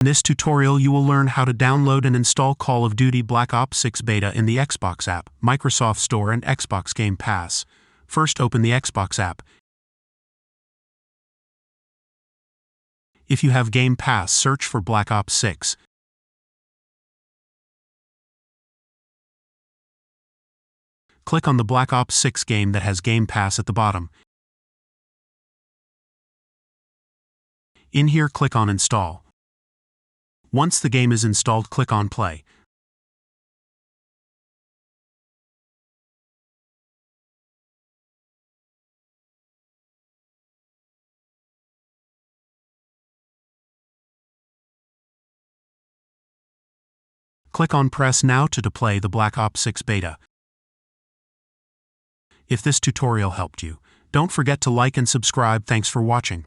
In this tutorial you will learn how to download and install Call of Duty Black Ops 6 Beta in the Xbox app, Microsoft Store and Xbox Game Pass. First open the Xbox app. If you have Game Pass, search for Black Ops 6. Click on the Black Ops 6 game that has Game Pass at the bottom. In here, click on Install. Once the game is installed, click on Play. Click on Press Now to play the Black Ops 6 Beta. If this tutorial helped you, don't forget to like and subscribe. Thanks for watching.